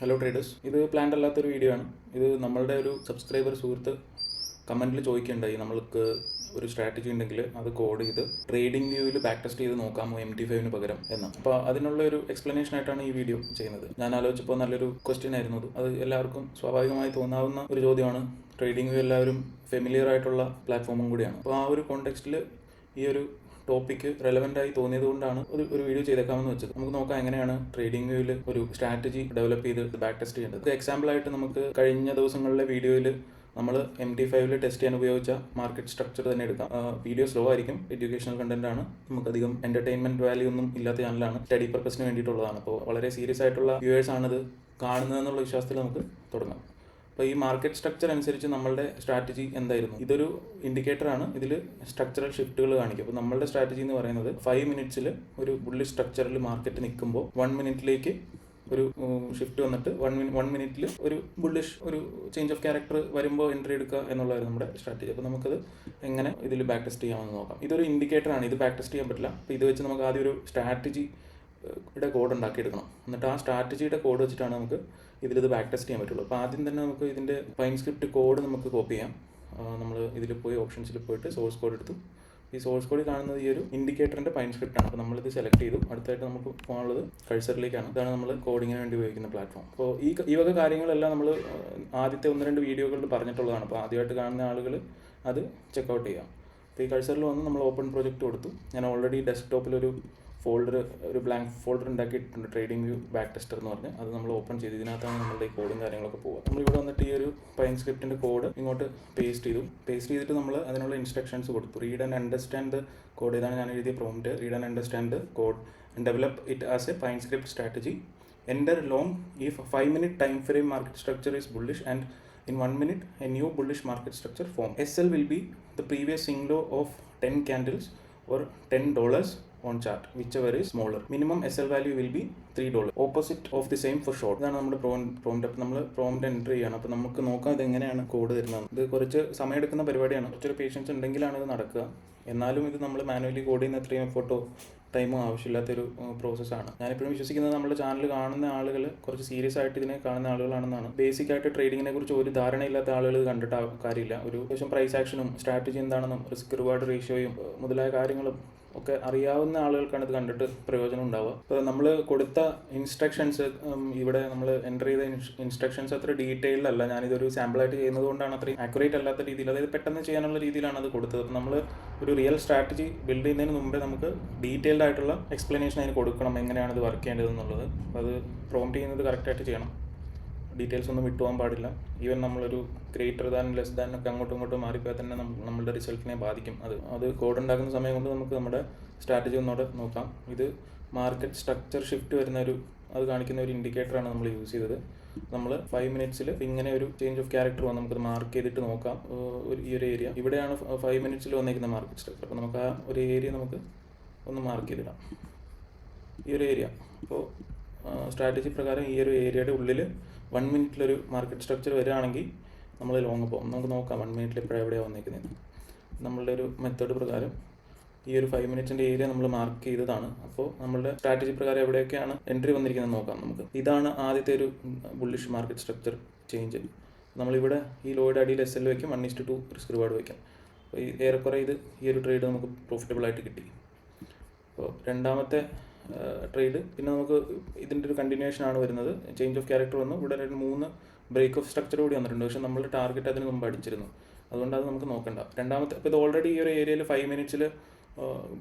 Hello traders, ഇത് planned അല്ലാത്തൊരു video ആണ്. ഇത് നമ്മളുടെ ഒരു സബ്സ്ക്രൈബർ സുഹൃത്ത് കമൻറ്റിൽ ചോദിക്കുകയുണ്ടായി, നമ്മൾക്ക് ഒരു സ്ട്രാറ്റജി ഉണ്ടെങ്കിൽ അത് കോഡ് ചെയ്ത് ട്രേഡിംഗ് വ്യൂവിൽ ബാക്ക് ടെസ്റ്റ് ചെയ്ത് നോക്കാമോ MT5 പകരം എന്ന്. അപ്പോൾ അതിനുള്ള ഒരു എക്സ്പ്ലനേഷൻ ആയിട്ടാണ് ഈ വീഡിയോ ചെയ്യുന്നത്. ഞാൻ ആലോചിച്ചപ്പോൾ നല്ലൊരു ക്വസ്റ്റ്യൻ ആയിരുന്നു അത് എല്ലാവർക്കും സ്വാഭാവികമായി തോന്നാവുന്ന ഒരു ചോദ്യമാണ്. ട്രേഡിംഗ് വ്യൂ എല്ലാവരും ഫെമിലിയർ ആയിട്ടുള്ള പ്ലാറ്റ്ഫോമും കൂടിയാണ്. അപ്പോൾ ആ ഒരു കോണ്ടെക്സ്റ്റിൽ ഈ ഒരു ടോപ്പിക്ക് റെലവൻ്റ് ആയി തോന്നിയത് കൊണ്ടാണ് ഒരു വീഡിയോ ചെയ്തേക്കാമെന്ന് വെച്ചത്. നമുക്ക് നോക്കാം എങ്ങനെയാണ് ട്രേഡിംഗ് വ്യൂവിൽ ഒരു സ്ട്രാറ്റജി ഡെവലപ്പ് ചെയ്ത് ബാക്ക് ടെസ്റ്റ് ചെയ്യേണ്ടത്. എക്സാമ്പിൾ ആയിട്ട് നമുക്ക് കഴിഞ്ഞ ദിവസങ്ങളിലെ വീഡിയോയിൽ നമ്മൾ MT5 ടെസ്റ്റ് ചെയ്യാൻ ഉപയോഗിച്ച മാർക്കറ്റ് സ്ട്രക്ചർ തന്നെ എടുക്കാം. വീഡിയോ സ്ലോ ആയിരിക്കും, എഡ്യൂക്കേഷണൽ കണ്ടന്റ് ആണ്, നമുക്കധികം എന്റർടൈൻമെന്റ് വാല്യൂ ഒന്നും ഇല്ലാത്ത ചാനലാണ്, സ്റ്റഡി പർപ്പസിന് വേണ്ടിയിട്ടുള്ളതാണ്. അപ്പോൾ വളരെ സീരിയസ് ആയിട്ടുള്ള വ്യൂവേഴ്സ് ആണിത് കാണുന്നതെന്നുള്ള വിശ്വാസത്തിൽ നമുക്ക് തുടങ്ങാം. അപ്പോൾ ഈ മാർക്കറ്റ് സ്ട്രക്ചർ അനുസരിച്ച് നമ്മളുടെ സ്ട്രാറ്റജി എന്തായിരുന്നു? ഇതൊരു ഇൻഡിക്കേറ്റർ ആണ്, ഇതിൽ സ്ട്രക്ചറൽ ഷിഫ്റ്റുകൾ കാണിക്കും. അപ്പോൾ നമ്മളുടെ സ്ട്രാറ്റജി എന്ന് പറയുന്നത് 5 മിനിറ്റ്സിൽ ഒരു ബുള്ളിഷ് സ്ട്രക്ചറിൽ മാർക്കറ്റ് നിൽക്കുമ്പോൾ 1 മിനിറ്റിലേക്ക് ഒരു ഷിഫ്റ്റ് വന്നിട്ട് 1 മിനിറ്റിൽ ഒരു ബുള്ളിഷ് ഒരു ചേഞ്ച് ഓഫ് ക്യാരക്ടർ വരുമ്പോൾ എൻട്രി എടുക്കുക എന്നുള്ളതായിരുന്നു നമ്മുടെ സ്ട്രാറ്റജി. അപ്പോൾ നമുക്കത് എങ്ങനെ ഇതിൽ ബാക്ക് ടെസ്റ്റ് ചെയ്യാമെന്ന് നോക്കാം. ഇതൊരു ഇൻഡിക്കേറ്റർ ആണ്, ഇത് ബാക്ക് ടെസ്റ്റ് ചെയ്യാൻ പറ്റില്ല. അപ്പോൾ ഇത് വെച്ച് നമുക്ക് ആദ്യം ഒരു സ്ട്രാറ്റജിയുടെ കോഡ് ഉണ്ടാക്കിയെടുക്കണം. എന്നിട്ട് ആ സ്ട്രാറ്റജിയുടെ കോഡ് വെച്ചിട്ടാണ് നമുക്ക് ഇതിലിത് ബാക്ക് ടെസ്റ്റ് ചെയ്യാൻ പറ്റുള്ളൂ. അപ്പോൾ ആദ്യം തന്നെ നമുക്ക് ഇതിൻ്റെ പൈൻ സ്ക്രിപ്റ്റ് കോഡ് നമുക്ക് കോപ്പി ചെയ്യാം. നമ്മൾ ഇതിൽ പോയി ഓപ്ഷൻസിൽ പോയിട്ട് സോഴ്സ് കോഡ് എടുത്തു. ഈ സോഴ്സ് കോഡിൽ കാണുന്നത് ഈ ഒരു ഇൻഡിക്കേറ്ററിൻ്റെ പൈൻ സ്ക്രിപ്റ്റ് ആണ്. അപ്പോൾ നമ്മളിത് സെലക്ട് ചെയ്തു. അടുത്തായിട്ട് നമുക്ക് പോകാനുള്ളത് കഴ്സറിലേക്കാണ്. ഇതാണ് നമ്മൾ കോഡിങ്ങിന് വേണ്ടി ഉപയോഗിക്കുന്ന പ്ലാറ്റ്ഫോം. അപ്പോൾ ഈ വക കാര്യങ്ങളെല്ലാം നമ്മൾ ആദ്യത്തെ 1-2 വീഡിയോകളിൽ പറഞ്ഞിട്ടുള്ളതാണ്. അപ്പോൾ ആദ്യമായിട്ട് കാണുന്ന ആളുകൾ അത് ചെക്കൗട്ട് ചെയ്യാം. അപ്പോൾ ഈ കഴ്സറിൽ വന്ന് നമ്മൾ ഓപ്പൺ പ്രൊജക്റ്റ് കൊടുത്തു. ഞാൻ ഓൾറെഡി ഡെസ്ക്ടോപ്പിലൊരു ഒരു ബ്ലാങ്ക് ഫോൾഡർ ഉണ്ടാക്കിയിട്ടുണ്ട്, ട്രേഡിംഗ് വ്യൂ ബാക്ക് ടെസ്റ്റർ എന്ന് പറഞ്ഞ്. അത് നമ്മൾ ഓപ്പൺ ചെയ്തു. ഇതിനകത്താണ് നമ്മളുടെ ഈ കോഡും കാര്യങ്ങളൊക്കെ പോകുക. നമ്മളിവിടെ വന്നിട്ട് ഈ ഒരു പൈൻ സ്ക്രിപ്റ്റിൻ്റെ കോഡ് ഇങ്ങോട്ട് പേസ്റ്റ് ചെയ്തിട്ട് നമ്മൾ അതിനുള്ള ഇൻസ്ട്രക്ഷൻസ് കൊടുത്തു. Read and understand the code. ഇതാണ് ഞാൻ എഴുതിയ prompt. Read and understand the code and develop it as A pine script strategy. Enter long if 5 minute time frame market structure is bullish and in 1 minute a new bullish market structure form. SL will be the previous swing low of 10 candles or $10 on chart, whichever is smaller. Minimum SL value will be $3. Opposite of the same for short. ഇതാണ് നമ്മുടെ prompt. അപ്പോൾ നമ്മൾ prompt enter ചെയ്യണം. അപ്പോൾ നമുക്ക് നോക്കാം ഇത് എങ്ങനെയാണ് കോഡ് തരുന്നത്. ഇത് കുറച്ച് സമയമെടുക്കുന്ന പരിപാടിയാണ്. കുറച്ചൊരു പേഷ്യൻസ് ഉണ്ടെങ്കിലാണ് ഇത് നടക്കുക. എന്നാലും ഇത് നമ്മൾ മാനുവലി കോഡ് ചെയ്യുന്ന അത്രയും എഫോർട്ടോ ടൈമോ ആവശ്യമില്ലാത്തൊരു പ്രോസസ്സാണ്. ഞാനിപ്പോഴും വിശ്വസിക്കുന്നത് നമ്മുടെ ചാനൽ കാണുന്ന ആളുകൾ കുറച്ച് സീരിയസ് ആയിട്ട് ഇതിനെ കാണുന്ന ആളുകളാണെന്നാണ്. ബേസിക് ആയിട്ട് ട്രേഡിങ്ങിനെ കുറിച്ച് ഒരു ധാരണയില്ലാത്ത ആളുകൾ ഇത് കണ്ടിട്ട് കാര്യമില്ല. ഒരു അത്യാവശ്യം പ്രൈസ് ആക്ഷനും സ്ട്രാറ്റജി എന്താണെന്നും റിസ്ക് റിവാർഡ് റേഷ്യോയും മുതലായ കാര്യങ്ങളും ഒക്കെ അറിയാവുന്ന ആളുകൾക്കാണ് ഇത് കണ്ടിട്ട് പ്രയോജനം ഉണ്ടാവുക. ഇപ്പോൾ നമ്മൾ കൊടുത്ത ഇൻസ്ട്രക്ഷൻസ്, ഇവിടെ നമ്മൾ എൻ്റർ ചെയ്ത ഇൻസ്ട്രക്ഷൻസ് അത്ര ഡീറ്റെയിൽഡ് അല്ല. ഞാനിതൊരു സാമ്പിളായിട്ട് ചെയ്യുന്നത് കൊണ്ടാണ് അത്രയും ആക്യുറേറ്റ് അല്ലാത്ത രീതിയിൽ, അതായത് പെട്ടെന്ന് ചെയ്യാനുള്ള രീതിയിലാണ് അത് കൊടുത്തത്. അപ്പോൾ നമ്മൾ ഒരു റിയൽ സ്ട്രാറ്റജി ബിൽഡ് ചെയ്യുന്നതിന് മുമ്പേ നമുക്ക് ഡീറ്റെയിൽഡ് ആയിട്ടുള്ള എക്സ്പ്ലനേഷൻ അതിന് കൊടുക്കണം, എങ്ങനെയാണ് ഇത് വർക്ക് ചെയ്യേണ്ടതെന്നുള്ളത്. അപ്പോൾ അത് പ്രോംപ്റ്റ് ചെയ്യുന്നത് കറക്റ്റായിട്ട് ചെയ്യണം. ഡീറ്റെയിൽസ് ഒന്നും വിട്ടുപോകാൻ പാടില്ല. ഈവൻ നമ്മളൊരു ഗ്രേറ്റർ ദാൻ ലെസ് ദാൻ ഒക്കെ അങ്ങോട്ടും ഇങ്ങോട്ടും മാറിപ്പോയാൽ തന്നെ നമ്മളുടെ റിസൾട്ടിനെ ബാധിക്കും. അത് കോഡ് ഉണ്ടാക്കുന്ന സമയം കൊണ്ട് നമുക്ക് നമ്മുടെ സ്ട്രാറ്റജി ഒന്നുകൂടെ നോക്കാം. ഇത് മാർക്കറ്റ് സ്ട്രക്ചർ ഷിഫ്റ്റ് വരുന്ന അത് കാണിക്കുന്ന ഒരു ഇൻഡിക്കേറ്ററാണ് നമ്മൾ യൂസ് ചെയ്തത്. നമ്മൾ 5 മിനിറ്റ്സിൽ ഇങ്ങനെ ഒരു ചേഞ്ച് ഓഫ് ക്യാരക്ടർ വന്ന് നമുക്കത് മാർക്ക് ചെയ്തിട്ട് നോക്കാം. ഈ ഒരു ഏരിയ ഇവിടെയാണ് 5 മിനിറ്റ്സിൽ വന്നിരിക്കുന്ന മാർക്കറ്റ് സ്ട്രക്ചർ. അപ്പോൾ നമുക്ക് ആ ഒരു ഏരിയ നമുക്ക് ഒന്ന് മാർക്ക് ചെയ്തിടാം, ഈ ഒരു ഏരിയ. അപ്പോൾ സ്ട്രാറ്റജി പ്രകാരം ഈ ഒരു ഏരിയയുടെ ഉള്ളിൽ 1 മിനിറ്റിലൊരു മാർക്കറ്റ് സ്ട്രക്ചർ വരികയാണെങ്കിൽ നമ്മൾ ലോങ് പോകും. നമുക്ക് നോക്കാം 1 മിനിറ്റിൽ എവിടെയാണ് വന്നിരിക്കുന്നത്. നമ്മളുടെ ഒരു മെത്തേഡ് പ്രകാരം ഈ ഒരു 5 മിനിറ്റിൻ്റെ ഏരിയ നമ്മൾ മാർക്ക് ചെയ്തതാണ്. അപ്പോൾ നമ്മളുടെ സ്ട്രാറ്റജി പ്രകാരം എവിടെയൊക്കെയാണ് എൻട്രി വന്നിരിക്കുന്നത് നോക്കാം നമുക്ക്. ഇതാണ് ആദ്യത്തെ ഒരു ബുള്ളിഷ് മാർക്കറ്റ് സ്ട്രക്ചർ ചേഞ്ച്. നമ്മളിവിടെ ഈ ലോയുടെ അടിയിൽ SL വയ്ക്കും, 1:2 റിസ്ക് റിവാർഡ് വയ്ക്കാം. അപ്പോൾ ഏറെക്കുറെ ഈ ഒരു ട്രേഡ് നമുക്ക് പ്രോഫിറ്റബിൾ ആയിട്ട് കിട്ടി. അപ്പോൾ രണ്ടാമത്തെ ട്രേഡ് പിന്നെ നമുക്ക് ഇതിൻ്റെ ഒരു കണ്ടിന്യൂഷൻ ആണ് വരുന്നത്. ചേഞ്ച് ഓഫ് ക്യാരക്ടർ വന്നു. ഇവിടെ 3 ബ്രേക്ക് ഓഫ് സ്ട്രക്ചർ കൂടി വന്നിട്ടുണ്ട്. പക്ഷേ നമ്മളുടെ ടാർഗറ്റ് അതിന് മുമ്പ് അടിച്ചിരുന്നു, അതുകൊണ്ട് അത് നമുക്ക് നോക്കണ്ട. രണ്ടാമത്തെ ഇപ്പോൾ ഇത് ഓൾറെഡി ഈ ഒരു ഏരിയയിൽ 5 മിനിറ്റ്സിൽ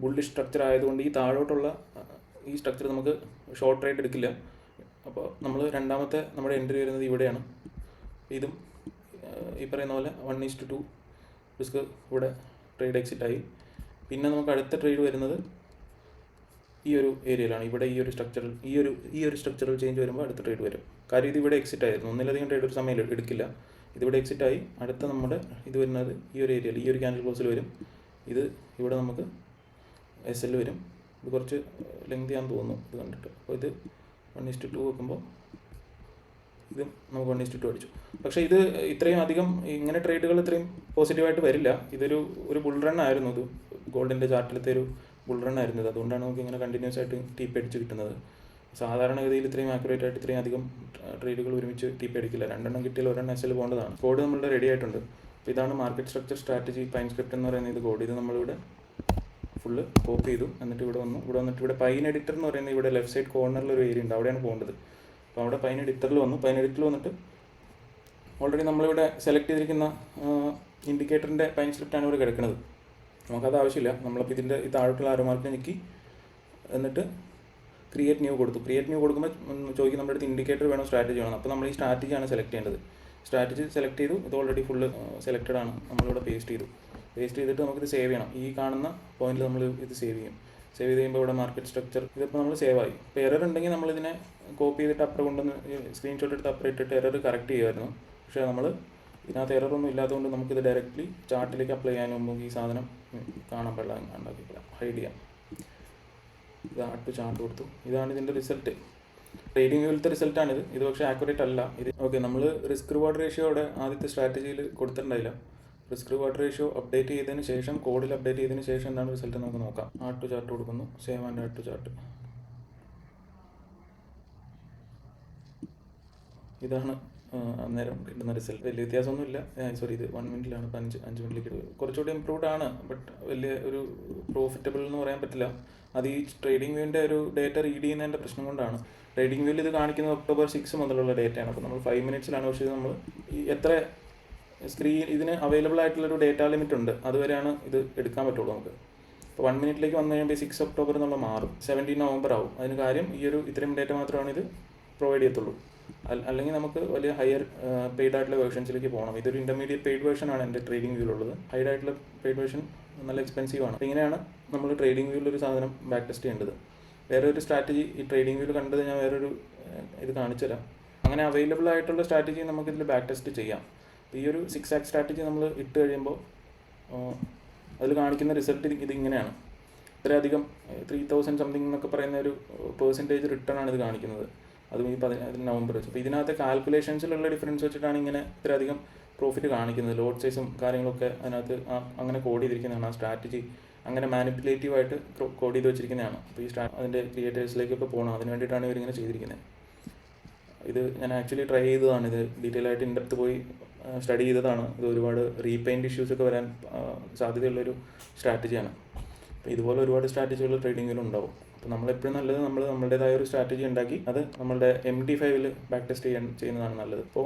ബുള്ളിഷ് സ്ട്രക്ചർ ആയതുകൊണ്ട് ഈ താഴോട്ടുള്ള ഈ സ്ട്രക്ചർ നമുക്ക് ഷോർട്ട് ട്രേഡ് എടുക്കില്ല. അപ്പോൾ നമ്മൾ രണ്ടാമത്തെ നമ്മുടെ എൻട്രി വരുന്നത് ഇവിടെയാണ്. ഇതും ഈ പറയുന്ന പോലെ 1:2 റിസ്ക് ഇവിടെ ട്രേഡ് എക്സിറ്റ് ആയി. പിന്നെ നമുക്ക് അടുത്ത ട്രേഡ് വരുന്നത് ഈ ഒരു ഏരിയയിലാണ്. ഇവിടെ ഈ ഒരു സ്ട്രക്ചറൽ ചേഞ്ച് വരുമ്പോൾ അടുത്ത ട്രേഡ് വരും. കാര്യം ഇത് ഇവിടെ എക്സിറ്റ് ആയിരുന്നു. ഒന്നിലധികം ട്രേഡ് ഒരു സമയം എടുക്കില്ല. ഇതിവിടെ എക്സിറ്റ് ആയി. അടുത്ത നമ്മുടെ ഇത് വരുന്നത് ഈ ഒരു ഏരിയയിൽ, ഈ ഒരു ക്യാൻഡിൽ ക്ലോസിൽ വരും. ഇത് ഇവിടെ നമുക്ക് SL വരും. ഇത് കുറച്ച് ലെങ്തി ആണെന്ന് തോന്നുന്നു ഇത് കണ്ടിട്ട്. അപ്പോൾ ഇത് 1:2 വെക്കുമ്പോൾ ഇതും നമുക്ക് 1:2 അടിച്ചു. പക്ഷേ ഇത് ഇത്രയും അധികം ഇങ്ങനെ ട്രേഡുകൾ ഇത്രയും പോസിറ്റീവായിട്ട് വരില്ല. ഒരു ബുൾ റൺ ആയിരുന്നു. ഇത് ഗോൾഡിൻ്റെ ചാർട്ടിലത്തെ ഒരു ബുൾ റൺ ആയിരുന്നു. അതുകൊണ്ടാണ് നമുക്ക് ഇങ്ങനെ കണ്ടിന്യൂസ് ആയിട്ട് ടീപ്പ് അടിച്ച് കിട്ടുന്നത്. സാധാരണഗതിയിൽ ഇത്രയും ആക്യുറേറ്റ് ആയിട്ട് ഇത്രയും അധികം ട്രേഡുകൾ ഒരുമിച്ച് TP അടിക്കില്ല. 2 എണ്ണം കിട്ടിയാൽ 1 SL പോകേണ്ടതാണ്. കോഡ് നമ്മളുടെ റെഡി ആയിട്ടുണ്ട്. അപ്പോൾ ഇതാണ് market structure strategy pine script എന്ന് പറയുന്ന ഇത് കോഡ്. ഇത് നമ്മളിവിടെ ഫുള്ള് കോപ്പി ചെയ്തു. എന്നിട്ട് ഇവിടെ വന്നിട്ട് ഇവിടെ പൈൻ എഡിറ്റർ എന്ന് പറയുന്നത് ഇവിടെ ലെഫ്റ്റ് സൈഡ് കോർണറിൽ ഒരു ഏരിയ ഉണ്ട്, അവിടെയാണ് പോകേണ്ടത്. അപ്പോൾ അവിടെ പൈൻ എഡിറ്ററിൽ വന്നിട്ട് ഓൾറെഡി നമ്മളിവിടെ സെലക്ട് ചെയ്തിരിക്കുന്ന ഇൻഡിക്കേറ്ററിൻ്റെ പൈൻ സ്ക്രിപ്റ്റാണ് ഇവിടെ കിടക്കുന്നത്. നമുക്കത് ആവശ്യമില്ല. നമ്മളപ്പോൾ ഇതിൻ്റെ ഈ താഴോട്ടുള്ള ആരോ മാർക്കിൽ ഞെക്കി എന്നിട്ട് ക്രിയേറ്റ് ന്യൂ കൊടുക്കുമ്പോൾ ചോദിക്കും നമ്മുടെ അടുത്ത് ഇൻഡിക്കേറ്റർ വേണോ സ്ട്രാറ്റജി വേണം. അപ്പോൾ നമ്മൾ ഈ സ്ട്രാറ്റജിയാണ് സെലക്ട് ചെയ്യേണ്ടത്. സ്ട്രാറ്റജി സെലക്ട് ചെയ്തു. ഇത് ഓൾറെഡി ഫുള്ള് സെലക്റ്റഡ് ആണ്. നമ്മളിവിടെ പേസ്റ്റ് ചെയ്തിട്ട് നമുക്കിത് സേവ് ചെയ്യണം. ഈ കാണുന്ന പോയിന്റിൽ നമ്മൾ ഇത് സേവ് ചെയ്ത് കഴിയുമ്പോൾ ഇവിടെ മാർക്കറ്റ് സ്ട്രക്ചർ ഇതിപ്പോൾ നമ്മൾ സേവ് ആയി. ഇപ്പോൾ എറർ ഉണ്ടെങ്കിൽ നമ്മളിതിനെ കോപ്പി ചെയ്തിട്ട് അപ്പുറം കൊണ്ടുവന്ന് സ്ക്രീൻഷോട്ട് എടുത്ത് അപ്പുറം ഇട്ടിട്ട് എറർ കറക്റ്റ് ചെയ്യുമായിരുന്നു. പക്ഷേ നമ്മൾ ഇതിനകത്ത് എററൊന്നും ഇല്ലാത്തതുകൊണ്ട് നമുക്കിത് ഡയറക്റ്റ്ലി ചാർട്ടിലേക്ക് അപ്ലൈ ചെയ്യാൻ മുമ്പ് ഈ സാധനം കാണാൻ പാടില്ല, ഉണ്ടാക്കിയില്ല, ഹൈഡ് ചെയ്യാം. ഇത് ആഡ് ടു ചാർട്ട് കൊടുത്തു. ഇതാണ് ഇതിൻ്റെ റിസൾട്ട്. ട്രേഡിംഗ് വ്യൂവിലത്തെ റിസൾട്ടാണിത്. ഇത് പക്ഷേ ആക്യുറേറ്റ് അല്ല. ഇത് ഓക്കെ, നമ്മൾ റിസ്ക് റിവാർഡ് റേഷ്യോ അവിടെ ആദ്യത്തെ സ്ട്രാറ്റജിയിൽ കൊടുത്തിട്ടുണ്ടായില്ല. റിസ്ക് റിവാർഡ് റേഷ്യോ അപ്ഡേറ്റ് ചെയ്തതിന് ശേഷം, കോഡിൽ അപ്ഡേറ്റ് ചെയ്തതിന് ശേഷം എന്താണ് റിസൾട്ട് നമുക്ക് നോക്കാം. ആഡ് ടു ചാർട്ട് കൊടുക്കുന്നു. Save and add to chart. ഇതാണ് അന്നേരം കിട്ടുന്ന റിസൾട്ട്. വലിയ വ്യത്യാസമൊന്നുമില്ല. സോറി, ഇത് 1 മിനിറ്റിലാണ്. ഇപ്പോൾ 5 മിനിറ്റിലേക്ക് കുറച്ചുകൂടി ഇമ്പ്രൂവ്ഡ് ആണ്. ബട്ട് വലിയ ഒരു പ്രോഫിറ്റബിൾ എന്ന് പറയാൻ പറ്റില്ല. അത് ഈ ട്രേഡിംഗ് വ്യൂവിൻ്റെ ഒരു ഡേറ്റ റീഡ് ചെയ്യുന്നതിൻ്റെ പ്രശ്നം കൊണ്ടാണ്. ട്രേഡിംഗ് വ്യൂവിൽ ഇത് കാണിക്കുന്നത് October 6 മുതലുള്ള ഡേറ്റയാണ്. അപ്പോൾ നമ്മൾ 5 മിനിറ്റ്സിലാണ്. പക്ഷേ ഇത് നമ്മൾ ഈ എത്ര ഇതിന് അവൈലബിൾ ആയിട്ടുള്ളൊരു ഡേറ്റ ലിമിറ്റ് ഉണ്ട്, അതുവരെയാണ് ഇത് എടുക്കാൻ പറ്റുള്ളൂ നമുക്ക്. ഇപ്പോൾ 1 മിനിറ്റിലേക്ക് വന്നു കഴിയുമ്പോൾ 6 October എന്നുള്ള മാറും, 17 November ആവും. അതിന് കാര്യം ഈ ഒരു ഇത്രയും ഡേറ്റ മാത്രമാണ് ഇത് പ്രൊവൈഡ് ചെയ്യത്തുള്ളൂ. അല്ലെങ്കിൽ നമുക്ക് വലിയ ഹയർ പെയ്ഡ് ആയിട്ടുള്ള വേർഷൻസിലേക്ക് പോകണം. ഇതൊരു ഇൻ്റർമീഡിയറ്റ് പെയ്ഡ് വേർഷനാണ് എൻ്റെ ട്രേഡിംഗ് വ്യൂവിലുള്ളത്. ഹൈഡ് ആയിട്ടുള്ള പെയ്ഡ് വേർഷൻ നല്ല എക്സ്പെൻസീവ് ആണ്. അപ്പോൾ ഇങ്ങനെയാണ് നമ്മൾ ട്രേഡിംഗ് വ്യൂവിലൊരു സാധനം ബാക്ക് ടെസ്റ്റ് ചെയ്യേണ്ടത്. വേറെ ഒരു സ്ട്രാറ്റജി ഈ ട്രേഡിംഗ് വ്യൂവിൽ കണ്ടത് ഞാൻ വേറൊരു ഇത് കാണിച്ചു തരാം. അങ്ങനെ അവൈലബിൾ ആയിട്ടുള്ള സ്ട്രാറ്റജി നമുക്കിതിൽ ബാക്ക് ടെസ്റ്റ് ചെയ്യാം. ഈ ഒരു 6 ആക്സ് സ്ട്രാറ്റജി നമ്മൾ ഇട്ട് കഴിയുമ്പോൾ അതിൽ കാണിക്കുന്ന റിസൾട്ട് ഇതിങ്ങനെയാണ്. ഇത്രയധികം 3000 സംതിങ് എന്നൊക്കെ പറയുന്ന ഒരു പെർസെൻറ്റേജ് റിട്ടേൺ ആണ് ഇത് കാണിക്കുന്നത്. അതും ഈ 15 നവംബർ വെച്ച്. അപ്പോൾ ഇതിനകത്തെ കാൽക്കുലേഷൻസിലുള്ള ഡിഫറൻസ് വെച്ചിട്ടാണ് ഇങ്ങനെ ഇത്രയധികം പ്രോഫിറ്റ് കാണിക്കുന്നത്. ലോഡ് സൈസും കാര്യങ്ങളൊക്കെ അതിനകത്ത് അങ്ങനെ കോഡ് ചെയ്തിരിക്കുന്നതാണ്. ആ സ്ട്രാറ്റജി അങ്ങനെ മാനിപ്പുലേറ്റീവായിട്ട് കോഡ് ചെയ്ത് വെച്ചിരിക്കുന്നതാണ്. അപ്പോൾ ഈ അതിൻ്റെ ക്രിയേറ്റേഴ്സിലേക്കൊക്കെ പോകണം. അതിന് വേണ്ടിയിട്ടാണ് ഇവരിങ്ങനെ ചെയ്തിരിക്കുന്നത്. ഇത് ഞാൻ ആക്ച്വലി ട്രൈ ചെയ്തതാണ്. ഇത് ഡീറ്റെയിൽ ആയിട്ട് ഇൻഡെപ്ത് പോയി സ്റ്റഡി ചെയ്തതാണ്. ഇത് ഒരുപാട് റീപെയിൻറ്റ് ഇഷ്യൂസൊക്കെ വരാൻ സാധ്യതയുള്ളൊരു സ്ട്രാറ്റജിയാണ്. അപ്പോൾ ഇതുപോലെ ഒരുപാട് സ്ട്രാറ്റജികൾ ട്രേഡിങ്ങിലും ഉണ്ടാവും. അപ്പോൾ നമ്മളെപ്പോഴും നല്ലത് നമ്മളുടേതായ ഒരു സ്ട്രാറ്റജി ഉണ്ടാക്കി അത് നമ്മളുടെ MT5 ബാക്ക് ടെസ്റ്റ് ചെയ്യുന്നതാണ് നല്ലത്. അപ്പോൾ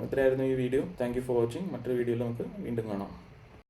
ഇത്രയായിരുന്നു ഈ video. Thank you for watching. മറ്റൊരു വീഡിയോയിൽ നമുക്ക് വീണ്ടും കാണാം.